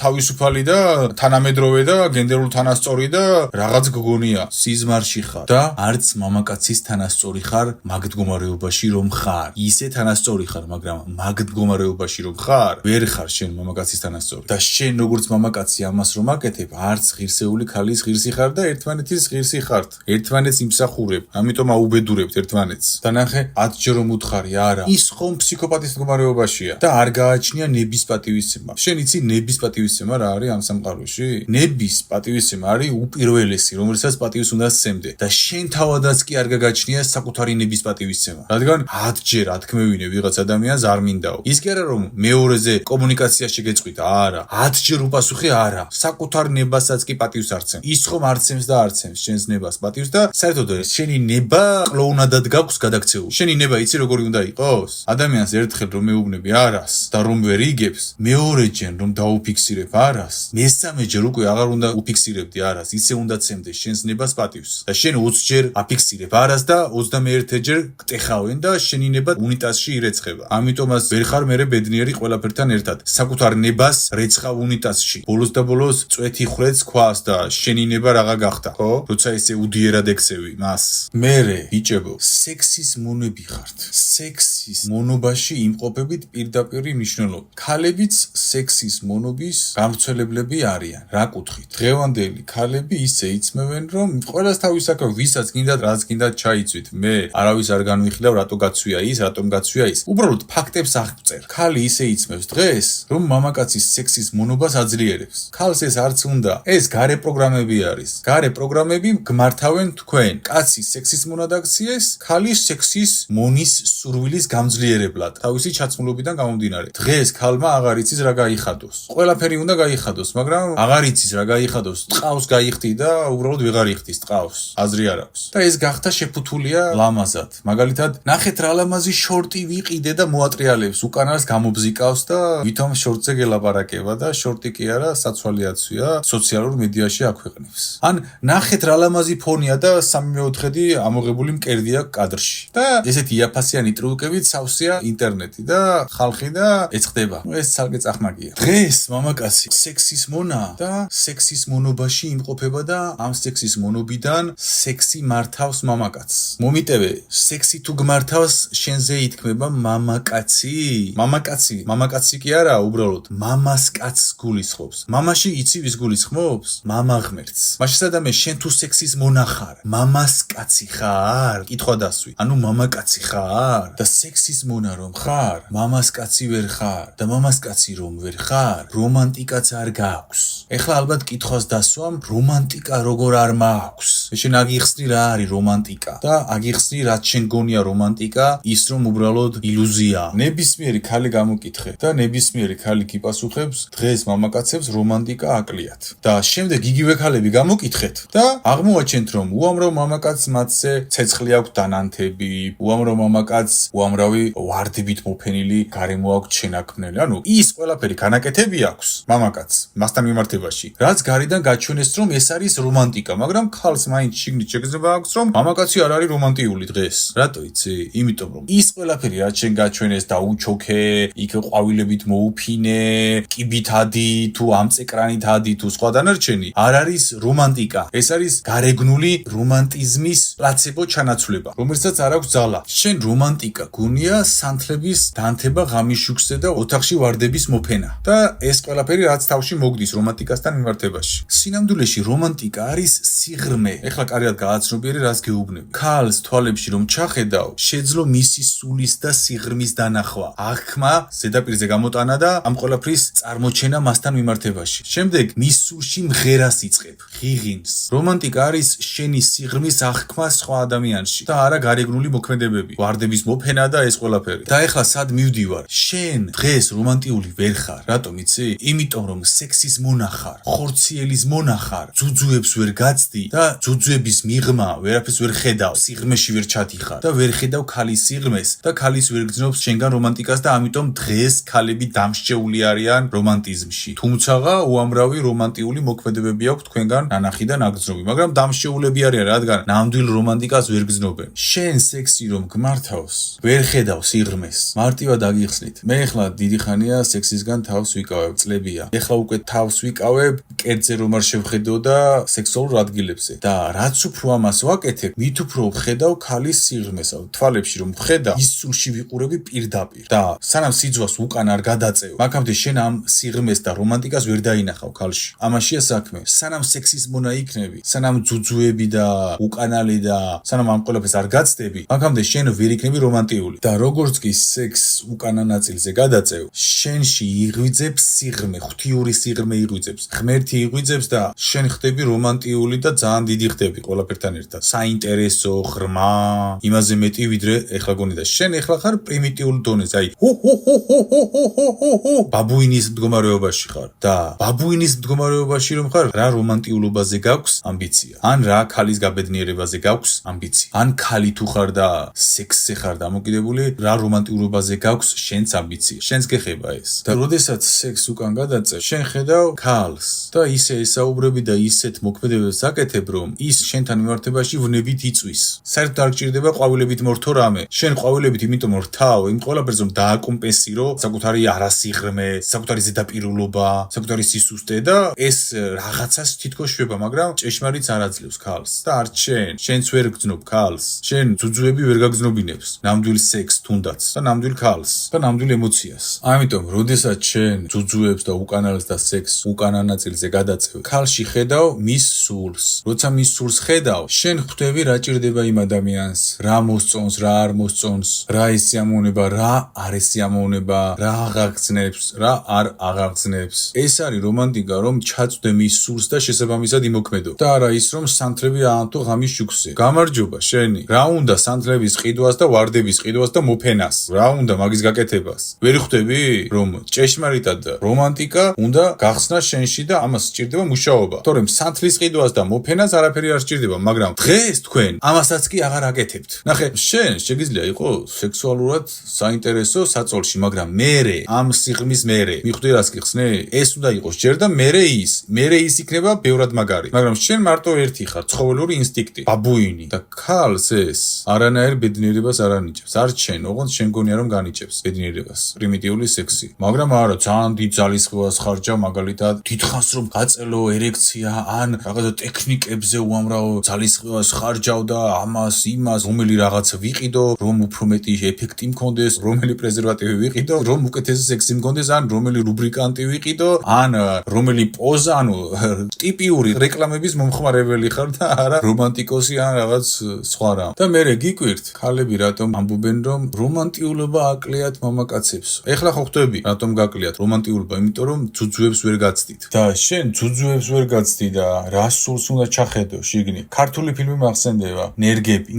თავისუფალი და თანამედროვე და გენდერულ თანასწორი და რაღაც გგონია. სიზმარში ხარ და არც მამაკაცის თანასწორი ხარ მაგ მდგომარეობაში რომ ხარ. ისე თანასწორი ხარ, მაგრამ მაგ მდგომარეობაში რომ ხარ, ვერ ხარ შენ მამაკაცის თანასწორი. და შენ როგორც მამაკაცი ამას რომ აკეთებ, არც ღირსეული ქალის ღირსი ხარ და ერთმანეთის ღირსი ხართ. ერთმანეთს იმსახურებ, ამიტომ აუბედურებთ ერთმანეთს. და ნახე 10ჯერ რომ უთხარი, არა. ის ხომ ფსიქოპატის მდგომარეობაშია და არ გააჩნია ნების პატივისცემა. შენ იცი ნების პატივისცემა რა არის ამ სამყაროში? ნების პატივისცემა არის უპირველესი, რომელსაც პატივს უნდა სცემდე. და შენ თავადაც კი არ გაგაჩნია საკუთარი ნების პატივისცემა. რადგან 10ჯერ ათქმევინე ვიღაც ადამიანს არ მინდაო. ის კი არა რომ მეორეზე კომუნიკაციაში გეწყვიტა, არა. 10ჯერ უპასუხე, არა. საკუთარ ნებასაც კი პატივს არცემ. ის ხომ არცემს და არცემს შენს ნებას პატივს და საერთოდ შენი ნება კლოუნადად გაქვს გადაქცეული. შენი ნება იცი როგორი უნდა იყოს? ადამიანს ერთხელ რომ მეუბნები არას და რომ ვერ იგებს, მეორეჯერ რომ დაუფიქსირებ არას, მესამეჯერ უკვე აღარ უნდა უფიქსირებდი არას, ისე უნდა ცემდე შენს ნებას პატივს. და შენ 20ჯერ აფიქსირებ არას და 21-ჯერ გტეხავენ და შენი ნება უნიტაზში ირეცხება. ამიტომაც ვერ ხარ მერე ბედნიერი ყველაფერთან ერთად. საკუთარ ნებას რეცხავ უნიტაზში. ბოლოს და ბოლოს წვეთი ხრեց ქვას და შენი ნება რაღა გახდა, ხო? როცა ესე უდიერ ბერად ექცევი მას. მერე ბიჭებო, სექსის მონები ხართ. სექსის მონობაში იმყოფებით პირდაპირ მნიშვნელობით. ქალებიც სექსის მონობის გამრცველებლები არიან. რა კუთხით? დღევანდელი ქალები ისე იცმევენ, რომ ყველას თავის აქ ვისაც გინდათ, რაც გინდათ ჩაიცვით. მე არავის არ განვიხილავ, რატო გაცვია ის, რატომ გაცვია ის. უბრალოდ ფაქტებს აღწერ. ქალი ისე იცმევს დღეს, რომ მამაკაცის სექსის მონობას აძლიერებს. ქალს ეს არც უნდა. ეს გარე პროგრამები არის. გარე პროგრამები გმართავენ თქვენ. კაცის სექსის მონად აქციეს, ქალის სექსის მონის სურვილის გამძლიერებლად. თავისი ჩაცმულობიდან გამომდინარე. დღეს ქალმა აღარ იცის რა გაიხადოს. ყველაფერი უნდა გაიხადოს, მაგრამ აღარ იცის რა გაიხადოს. ტყავს გაიხდი და უბრალოდ ვეღარ იხდის ტყავს. აზრი არ აქვს. და ეს გახდა შეფუთულია ლამაზად. მაგალითად, ნახეთ რა ლამაზი შორტი ვიყიდე და მოატრიალებს, უკანას გამობზიკავს და ვითომ შორტზე გელაპარაკება და შორტი კი არა, საცვალი აცვია, სოციალურ მედიაში აქვეყნებს. ან ნახეთ რა ლამაზი ფონია და 3/4 ამოღებული მკერდია კადრში. და ესეთი იაფასიანი ტრიუკებით სავსეა ინტერნეტი და ხალხი და ეწყდება. ეს ცალკე წახმაგია. დღეს მამაკაცი სექსის მონა და სექსის მონობაში იმყოფება და ამ სექსის მონობიდან სექსი მართავს მამაკაცს. მომიტევე, სექსი თუ გმართავს, შენზე ითქმება მამაკაცი. მამაკაცი კი არა, უბრალოდ მამას კაცს გულისხმობს. მამაში იცი ვის გულისხმობს? მამა ღმერთს. მაშინ სადამე შენ თუ სექსის მონა ხარ, მამას კაცი ხარ? კითხვა დასვი. ანუ მამაკაცი ხარ? და სექსის მონა რომ ხარ, მამას კაცი ვერ ხარ და მამას კაცი რომ ვერ ხარ, რომანტიკაც არ გაქვს. ეხლა ალბათ კითხვას დასვამ, რომანტიკა როგორ არ მაქვს? შენ აგიხსნი რა არის რომანტიკა და აგიხსნი რაც შენ გონია რომანტიკა, ის რომ უბრალოდ ილუზია. ნებისმიერი ქალი გამოკითხე და ნებისმიერი ქალი გიპასუხებს, დღეს მამაკაცებს რომანტიკა აკლიათ. და შემდეგ იგივე ქალები გამოკითხეთ და აღმოაჩენთ, რომ უამრავ მამაკაცს მათზე ცეცხლი აქვს დანანთები, უამრავ მამაკაცს უამრავი ვარდებით მოფენილი გარემო აქვს შენაქმნელი. ანუ ის ყველაფერი განაკეთები აქვს მამაკაცს მასთან მიმართებაში, რაც გარედან გაჩვენეს, რომ ეს არის რომანტიკა, მაგრამ ქალს მაინც შიგნით შეგრძნება აქვს, რომ მამაკაცი არ არის რომანტიული დღეს. რატო იცი? იმიტომ რომ ის ყველაფერი რაც შენ გაჩვენეს და უჩოქე, იქ ყვავილებით მოუფინე, კიბით ადი თუ ამწეკრანით ადი თუ სხვა დანარჩენი, არ არის რომანტიკა. ეს არის გარეგნული რომანტიზმის პლაცებო ჩანაცვლება, რომელსაც არ აქვს ძალა. შენ რომანტიკა გუნია სანთლების დანთება ღამის შუქზე და ოთახში ვარდების მოფენა. და ეს ყველაფერი რაც თავში მოგდის რომანტიკასთან მიმართებაში. სინამდვილეში რომანტიკა არის სიღრმე. ეხლა კარგად გააცნობიერე რას გეუბნები. ქალს თვალებში რომ ჩახედავ, შეძლო მისი სულის და სიღრმის დანახვა, აღქმა, ზედაპირზე გამოტანა და ამ ყველაფრის წარმოჩენა მასთან მიმართებაში. შემდეგ მის სულში მღერას იწყებ, ღიღინს. რომანტიკა არის შენი სიღრმის აღქმა სხვა ადამიანში და არა გარეგნული მოქმედებები, ვარდების მოფენა და ეს ყველაფერი. და ეხლა სად მივდივარ? შენ დღეს რომანტიული ვერ ხარ. რატომ იცი? იმიტომ რომ სექსის მონა ხარ, ხორციელის მონა ხარ, ძუძუებს ვერ გაცდი და ძუძუების მიღმა ვერაფერს ვერ ხედავ, სიღრმეში ვერ ჩადიხარ და ვერ ხედავ ქალის სიღრმეს და ქალის ვერ გძნობს შენგან რომანტიკას და ამიტომ დღეს ქალები დამსჭეული არიან რომანტიზმში. თუმცაღა უამრავი რომანტიული მოქმედებები აქვს თქვენგან ნანახი და ნაგრძნობი, მაგრამ დამსჭეულები არიან, რადგან ნამდვილ რომანტიკას ვერ გძნობენ. შენ სექსი რომ გმართავს, ვერ ხედავ სიღრმეს. მარტივად აგიხსნით. მე ეხლა დიდი ხანია სექსისგან თავს ვიკავებ, წლებია. ეხლა უკვე თავს ვიკავებ, კერძზე რომ არ შევხედო და სექსუალურ ადგილებზე. და რაც უფრო ამას ვაკეთებ, მით უფრო ვხედავ ქალის სიღრმეს. თვალებში რომ ვხედავ, ის სულში ვიყურები პირდაპირ. და სანამ სიძვას უკან არ გადაწევ, მაქამდე შენ ამ სიღრმეს და რომანტიკას ვერ დაინახავ ქალში. ამაშია საქმე. სანამ სექსის მონა იქნები, სანამ ძუძუები და უკანალი და სანამ ამ ყველაფერს არ გაცდები, მაქამდე შენ ვერ იქნები რომანტიული. და როგორც კი სექს უკანა ნაწილზე გადაწევ, შენში იღვიძებს სიღრმე, ღვთიური სიღრმე იღვიძებს, ღმერთი იღვიძებს და შენ ხდები რომანტიული და ძალიან დიდი ხდები ყველაფერთან ერთად. საინტერესო, ღრმა, იმაზე მეტი ვიდრე ეხლა გონი და შენ ეხლა ხარ პრიმიტიულ დონეზე, აი ბაბუინის მდგომარეობაში ხარ და ბაბუინის მდგომარეობაში რომ ხარ, რა რომანტიულობაზე გაქვს ამბიცია, ან რა ქალის გაბედნიერებაზე გაქვს ამბიცია, ან ქალი თუ ხარ და სექსზე ხარ დამოკიდებული, რა რომანტიულობაზე გაქვს შენც ამბიცია, შენს გეხება ეს. და როდესაც სექს უკან გადაწევ, შენ ხედავ ქალს და ისე ესაუბრები და ისეთ მოქმედებებს აკეთებ, რომ ის შენთან მიმართებაში ვნებით იწვის. საერთოდ არ გჭირდება ყვავილებით მორთო რამე. შენ ყვავილებით იმიტომ მორთავ, იმ ყველაფერს რომ დააკომპენსირო საკუთარი არასიღრმე, საკუთარი ზედაპირულობა, საკუთარი სისუსტე და ეს რაღაცას თითქოს შვება, მაგრამ ჭეშმარიტს არ აძლევს ქალს. და არც შენც ვერ გძნობ ქალს. შენ ძუძუები ვერ გაგზნობინებს ნამდვილ სექსს თუნდაც და ნამდვილ ქალს და ნამდვილ ემოციას. ამიტომ, როდესაც შენ ძუძუებს და უკანალს და სექსს უკანა ნაწილზე გადაწევ, ქალში ხედავ მის სულს. როცა მის სულს ხედავ, შენ ხვდები რა ჭირდება იმ ადამიანს, რა მოსწონს, რა არ მოსწონს, რა ესიამოვნება, რა არ ესიამოვნება, რა აღაგზნებს, რა არ აღაგზნებს. ეს არის რომანტიკა, რომ ჩაწვდე მის სულს და შესაბამისად იმოქმედო. და არა ის, რომ სანთლები აანთო ღამის შუქზე. გამარჯობა შენი. რა უნდა სანთლების ყიდვას და ვარდების ყიდვას და მოფენას? რა უნდა მაგის გაკეთებას? ვერ ხვდები, რომ ჭეშმარიტად რომანტიკა უნდა გახსნა შენში და ამას სჭირდება მუშაობა. თორემ სანთლის ყიდვას და მოფენას არაფერი არ სჭირდება, მაგრამ დღეს თქვენ ამასაც კი აღარ აკეთებთ. ნახე, შენ შეგიძლია იყოს სექსუალურად საინტერესო საწოლში, მაგრამ მერე ამ სიღრმის მერე მიხვდი რას გიხსნე? ეს უნდა იყოს ჯერ და მერე ის იქნება ბევრად მაგარი. მაგრამ შენ მარტო ერთი ხარ, ცხოველური ინსტინქტი, ბაბუინი და ქალს ეს არანაირ ბედნიერებას არ ანიჭებს. არც შენ, ოღონდ შენ გონია რომ განიჭებს ბედნიერებას, პრიმიტიული სექსი. მაგრამ არა, ძალიან დიდ ძალისხმევას ხარჯავ, მაგალითად, დიდხანს რომ გაწელო ერექცია ან რაღაცა ტექნიკებზე უამრავ ძალისხმევას ხარჯავ და ამას, იმას, რომელი რაღაცა ვიყიდო, რომ უფრო მეტი ეფექტი მქონდეს, რომელი პრეზერვატივი ვიყიდო, რომ უკეთესი სექსი მქონდეს, ან რომელი ლუბრიკანტი ვიყიდო, ან რომელი პოზა, ანუ ტიპიური რეკლამების მომხმარებელი ხარ და არა რომანტიკოსი ან რაღაც სხვა რამ. და მე გიკვირთ, ქალები რატომ ამბობენ, რომ რომანტიულობა აკლიათ მამაკაცებს. ეხლა ხო ხვდები, რატომ გაკლიათ რომანტიულობა, იმიტომ რომ ძუძუებს ვერ გაცდით. და შენ ძუძუებს ვერ გაცდი და რა სულს უნდა ჩახედო შიგნით. ქართული ფილმი მახსენდება,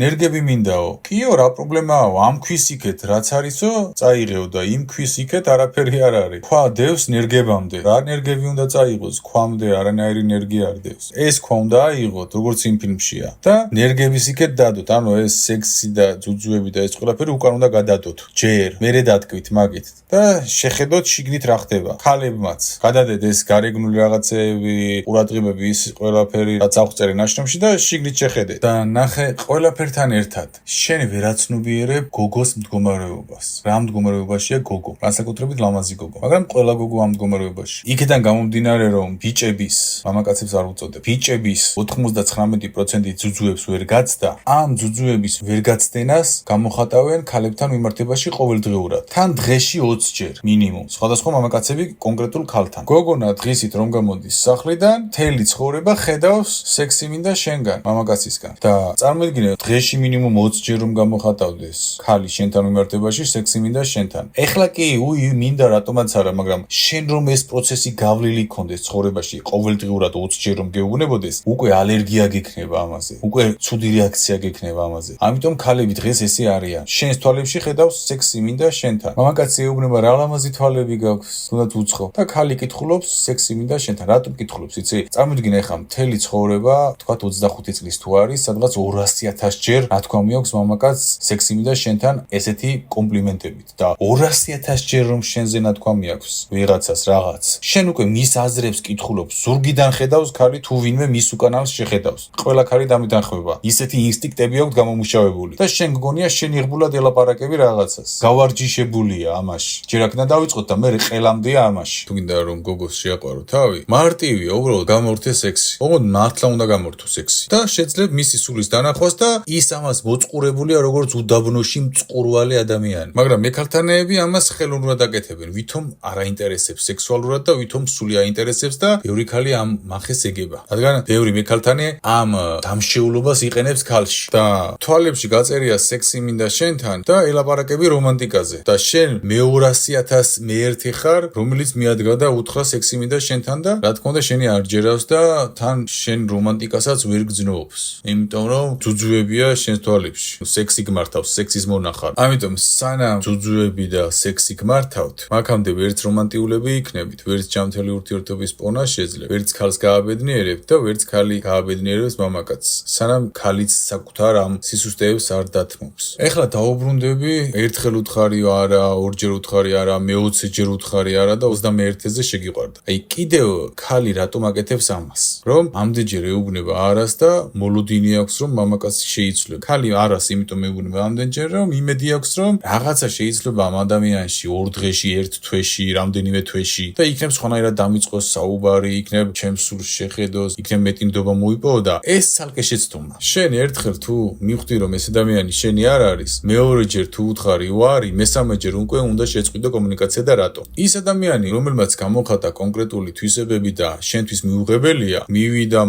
ნერგები მინდაო. კიო, რა პრობლემაა? ამ ქვის იქეთ რაც არისო, წაიღეო და იმ ქვის იქეთ არაფერი არ არის. ქვა დევს ნერგებამდე. რა ნერგები უნდა წაიღოს? ქვამდე არანაირი ნერგი არ დევს. ეს ქვა უნდა აიღოთ, როგორც იმ ფილმშია. და ნერგების იქეთ დადოთ. ანუ ეს სექსი და ძუძუები და ეს ყველაფერი უკან უნდა გადადოთ. ჯერ, მერე დატკვით მაგით. და შეხედოთ შიგნით რა ხდება. ქალებმაც გადადეთ ეს გარეგნული რაღაცეები, ყურადღებები, ის ყველაფერი რაც აღწერე ნაშრომში და შიგნით შეხედეთ. და ნახე ყველაფერთან ერთად შენ ვერაცნობიერებ გოგოს მდგომარეობას. რა მდგომარეობაშია გოგო? განსაკუთრებით ლამაზი გოგო. მაგრამ ყველა გოგო ამ მდგომარეობაში. იქიდან გამომდინარე, რომ ბიჭების, მამაკაცებს არ უწოდებ, ბიჭების 99% ძუძუებს ვერ გაცდა, ამ ძუძუების ვერ გაცდენას გამოხატავენ ქალებთან მიმართებაში ყოველდღიურად. თან დღეში 20 ჯერ მინიმუმ. სხვადასხვა მამაკაცები კონკრეტულ ქალთან. გოგონა დღისით რომ გამოდის სახლიდან, მთელი ცხოვრება ხედავს სექსი მინდა შენგან, მამაკაცისგან. და წარმოიდგინე, დღეში მინიმუმ 20 ჯერ რომ გამოხატავდეს ქალი შენთან მიმართებაში სექსი მინდა შენთან. ეხლა კი, მინდა რატომაც არა, მაგრამ შენ რომ ეს პროცესი გავლილი ქონდეს ცხოვრებაში, ყოველდღიურად 20 ჯერ რომ გეუბნებოდეს, უკვე ალერგია გექნება ამაზე. უკვე ცუდი რეაქცია გექნება ამაზე. ამიტომ ქალები დღეს ესე არიან. შენს თვალებში ხედავს სექსი მინდა შენთან. მამაკაცი ეუბნება რა ლამაზი თვალები გაქვს, თუნდაც უცხო. და ქალი კითხულობს სექსი მინდა შენთან. რატომ კითხულობს, იცი? წარმოიდგინე ახლა მთელი ცხოვრება, თქვათ 25 წლის თუ არის, სადღაც 200,000 ჯერ ნათქვამი აქვს მამაკაც სექსი მინდა შენთან ესეთი კომპლიმენტებით. და 200,000 ჯერ რომ შენზე ნათქვამი აქვს ვიღაცას რაღაც. შენ უკვე მის აზრებს კითხულობს, ზურგიდან ხედავს ქალი თუ ვინმე მის უკანალს შეხედავს. ყველა ქალი დამიტანხმება. ისეთი ინსტინქტები აქვს გამომუშავებული. და შენ გგონია შენ იღბულად ელაპარაკები რაღაცას. გავარჯიშებულია ამაში. ჯერ აქედან დავიწყოთ და მე ყელამდეა ამაში. თუ გინდა რომ გოგოს შეაყვარო თავი, მარტივია, უბრალოდ გამორთე სექსი. ოღონდ მართლა უნდა გამორთო სექსი. და შეძლებ მისი სულის დანახვას და ის ამას მოწყურებულია როგორც უდაბნოში მწყურვალი ადამიანი. მაგრამ მექალთანეები ამას ხელოვნურად აკეთებენ, ვითომ არ აინტერესებს სექსუალურად და ვითომ სული აინტერესებს და ბევრი ქალი ამ მახეს ეგება. რადგან ბევრი მექალთანე ამ დამშეულობას იყენებს ქალში. და თვალებში გაწერია სექსი მინდა შენთან და ელაპარაკები რომანტიკაზე. და შენ მე200,000 მე1 ხარ, რომელიც მიადგა და უთხრა სექსი მინდა შენთან და რა თქმა უნდა შენი არ ჯერავს და თან შენ რომანტიკასაც ვერ გძნობს. იმიტომ რომ ძუძუებია შენს თვალებში. სექსი გმართავს, სექსის მონახარ. ამიტომ სანამ ძუძუები და სექსი გმართავთ, მაქამდე ვერც რომანტიულები იქნებით, ვერც ჯანმრთელი ურთიერთობის პონა შეძლებ, ვერც ქალს გააბედნიერებთ და ვერც ქალი გააბედნიერებს მამაკაცს. სანამ ქალიც საკუთარ ამ სისუსტეებს არ დათმობს. ეხლა დაუბრუნდები, ერთხელ უთხარიო არა, ორჯერ უთხარი არა, მე20 ჯერ უთხარი არა და 21-ზე შეგიყვარდა. აი კიდევ ქალი რატომ აკეთებს ამას? რომ ამდენჯერ ეუბნება არას და მოლოდინი აქვს რომ მამაკაცი შეიცვლება. ქალი არას, იმიტომ მეუბნება ამდენჯერ რომ იმედი აქვს რომ რაღაცა შეიძლება ამ ადამიანში 2 დღეში, 1 თვეში, რამდენიმე თვეში და იქნებ სხვანაირად დამიწყოს საუბარი, იქნებ ჩემს სურს შეხედოს, იქნებ მეტი ნდობა მოიპოვო და ეს ცალკე შეცდომა. შენ ერთხელ თუ მიხვდი რომ ეს ადამიანი შენი არ არის, მეორეჯერ თუ უთხარი ვარი, მესამეჯერ უკვე უნდა შეწყვიტო კომუნიკაცია და რატო? ის ადამიანი, რომელმაც გამოხატა კონკრეტული თვისებები და შენთვის მიუღებელია,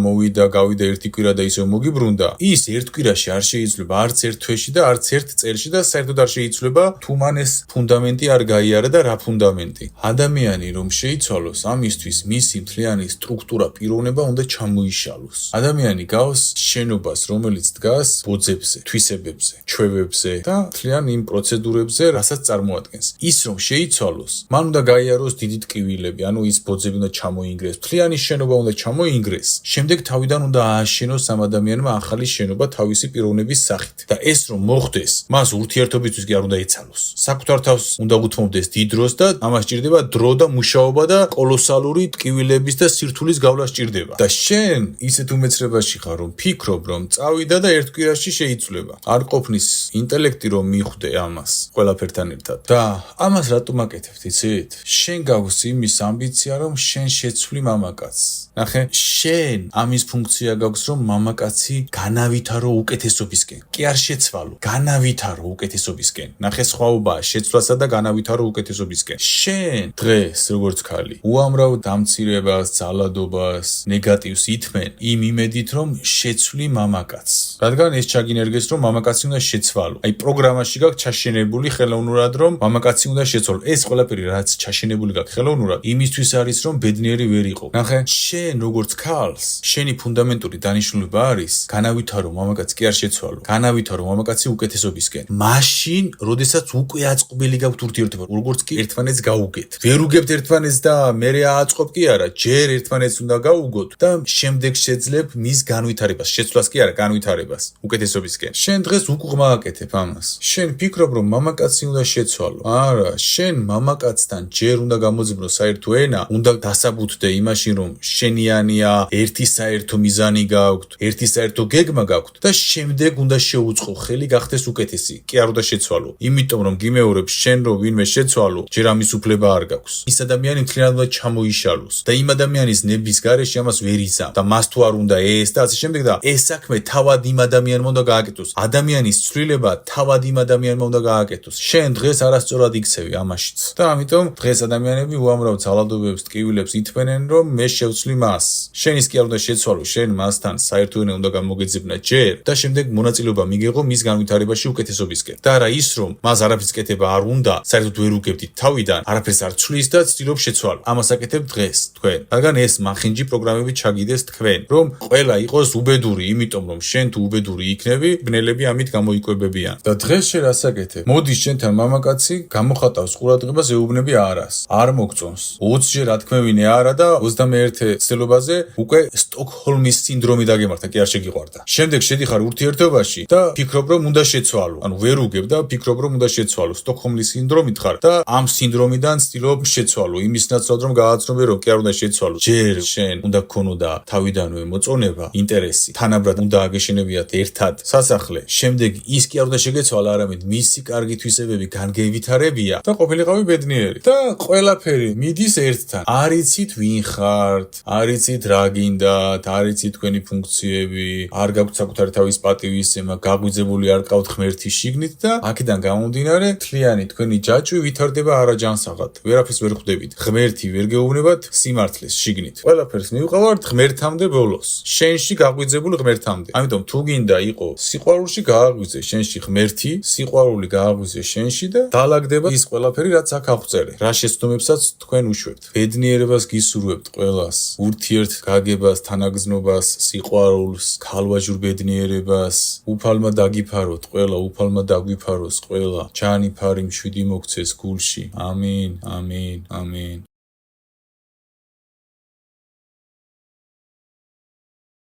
მოვიდა, გავიდა ერთი კვირა და ისევ მოგიბრუნდა, ის ერთ კვირაში არ შეიძლება, არც ერთ თვეში და არც ერთ წელში და საერთოდ არ შეიძლება თუ მან ეს ფუნდამენტი არ გაიარა და რა ფუნდამენტი? ადამიანი რომ შეიცვალოს, ამისთვის მისი მთლიანი სტრუქტურა, პიროვნება უნდა ჩამოიშალოს. ადამიანი გავს შენობას, რომელიც დგას ბოძებზე, თვისებებზე, ჩვევებზე და მთლიან იმ პროცედურებზე, რასაც წარმოადგენს. ის რომ შეიცვალოს, მან უნდა გაიაროს დიდი ტკივილები, ანუ ის ბოძები უნდა ჩამოინგრეს, მთლიანი შენობა უნდა ჩამოინგრეს. შემდეგ თავიდან უნდა ააშენოს ამ ადამიანმა ახალი შენობა თავისი პიროვნების სახით. და ეს რომ მოხდეს, მას ურთიერთობისთვის კი არ უნდა ეცალოს. საკუთარ თავს უნდა უთმობდეს დიდ დროს და ამას სჭირდება დრო და მუშაობა და კოლოსალური ტკივილების და სირთულის გავლა სჭირდება. და შენ ისეთ უმეცრებაში ხარ რომ ფიქრობ რომ წავიდა და ერთ კვირაში შეიცვლება. არ ყოფნის ინტელექტი რომ მიხვდე ამას ყველაფერთან ერთად. და ამას რატომ აკეთებ, იცით? შენ გაქვს იმის ამბიცია რომ შენ შეცვლი მამაკაცს. ნახე, შენ ამის ფუნქცია გაქვს რომ მამაკაცი განავითარო უკეთესობისკენ. კი არ შეცვალო, განავითარო უკეთესობისკენ. ნახე, სხვაობაა შეცვლასა და განავითარო უკეთესობისკენ. შენ დღეს როგორც ქალი უამრავ დამცირებას, ძალადობას, ნეგატივს ითმენ იმ იმედით რომ შეცვლი მამაკაცს. რადგან ეს ჩაგინერგეს რომ მამაკაცი უნდა შეცვალო. აი პროგრამაში გაქვს ჩაშენებული ხელოვნურად რომ მამაკაცი უნდა შეცვალო. ეს ყველაფერი რაც ჩაშენებული გაქვს ხელოვნურად, იმისთვის არის რომ ბედნიერი ვერ იყო. ნახე, შენ როგორც ქალს, შენი ფუნდამენტური დანიშნულება არის განავითარო მამაკაცი კი არ შეცვალო. განავითარო მამაკაცი უკეთესობისკენ. მაშინ, როდესაც უკვე აწყობილი გაქვთ ურთიერთობა, როგორც კი ერთმანეთს გაუგეთ. ვერ უგებთ ერთმანეთს და მერე ააწყობ კი არა, ჯერ ერთმანეთს უნდა გაუგოთ და შემდეგ შეძლებ მის განვითარებას, შეცვლას კი არა, განვითარებას, უკეთესობისკენ. შენ დღეს უკუღმა აკეთებ ამას. შენ ფიქრობ რომ მამაკაცი უნდა შეცვალო. არა, შენ მამაკაცთან ჯერ უნდა გამოძებნო საერთო ენა, უნდა დასაბუთდე იმაში რომ შენიანია, ერთი საერთო მიზანი გაქვთ, ერთი საერთო გეგმა გაქვთ და შემდეგ უნდა შეუწყო ხელი გახდეს უკეთესი. კი არ უნდა შეცვალო. იმიტომ რომ გიმეორებ შენ რომ ვინმე შეცვალო, ჯერ ამის უფლება არ გაქვს. ის ადამიანი მთლიანად უნდა ჩამოიშალოს და იმ ადამიანის ნების გარეშე ამას ვერ იზამ და მას თუ არ უნდა ეს და ასე შემდეგ და ეს საქმე თავად იმ ადამიანმა უნდა გააკეთოს. ადამიანის ცვლილება თავად იმ ადამიანმა უნდა გააკეთოს. შენ დღეს არასწორად იქცევი ამაშიც. და ამიტომ დღეს ადამიანები უამრავ ძალადობებს, ტკივილებს ითმენენ რომ მე შევცვლი მას. შენის კი არ უნდა შეცვალო, შენ მასთან საერთო ენა უნდა გამოგეძებნა ჯერ და შემდეგ მონაწილეობა მიგეღო მის განვითარებაში უკეთესობისკენ. და არა ის რომ მას არაფრის კეთება არ უნდა, საერთოდ ვერ უგებდით თავიდან, არაფერს არ ცვლის და ცდილობ შეცვალო. ამას აკეთებ დღეს თქვენ. რადგან ეს მახინჯი პროგრამები ჩაგიდეს თქვენ, რომ ყველა იყოს უბედური, იმიტომ რომ შენ თუ უბედური იქნები, ბნელები ამით გამოიკვებებიან. და დღეს შენ რას აკეთებ? მოდის შენთან მამაკაცი გამოხატავს ყურადღებას, ეუბნები არას. არ მოგწონს. 20-ჯერ ათქმევინე არა და 21 ცდილობაზე უკვე სტოკჰოლმის სინდრომი დაგემართა, კი არ შეგიყვარდა. შემდეგ შედიხარ ურთიერთობაში და ფიქრობ რომ უნდა შეცვალო. ანუ ვერ უგებ და ფიქრობ რომ უნდა შეცვალო. სტოკჰოლმის სინდრომით ხარ და ამ სინდრომიდან ცდილობ შეცვალო. იმის ნაცვლად რომ გააცნობე რომ კი არ უნდა შეცვალო. ჯერ შენ უნდა გქონოდა თავიდანვე მოწონება, ინტერესი. თანაბრად უნდა აგეშენებიათ ერთად სასახლე. შემდეგ ის კი არ უნდა შეგეცვალა, არამედ მისი კარგი თვისებები განგევითარებია და ყოფილიყავი ბედნიერი. და ყველაფერი მიდის ერთთან. არ იცით ვინ ხართ, არ იცით რა გინდათ, არ იცით თქვენი ფუნქციები, არ გაქვთ საკუთარი თავის პატივისცემა, გაგვიძებული არ გყავთ ღმერთის შიგნით და აქედან გამომდინარე, მთლიანი თქვენი ჯაჭვი ვითარდება არაჯანსაღად. ვერაფერს ვერ ხვდებით. ღმერთი ვერ გეუბნებათ სიმართლეს შიგნით. ყველაფერს მივყავართ ღმერთამდე ბოლოს. შენში გაგვიძებული ღმერთამდე. ამიტომ თუ გინდა იყო სიყვარულში, გააღვიძე შენში ღმერთი, სიყვარული გააღვიძე შენში და დაალაგდება ის ყველაფერი, რაც აქ აღწერე. რა შეცდომებსაც თქვენ უშვებთ. ბედნიერებას გისურვებთ ყველას. ურთიერთ გაგებას, თანაგზნობას, სიყვარულს, ქალვაჟურ ბედნიერებას. უფალმა დაგიფაროთ ყველა, უფალმა დაგვიფაროს ყველა. ჯანი ფარი მშვიდი მოგცეს გულში. ამინ, ამინ, ამინ.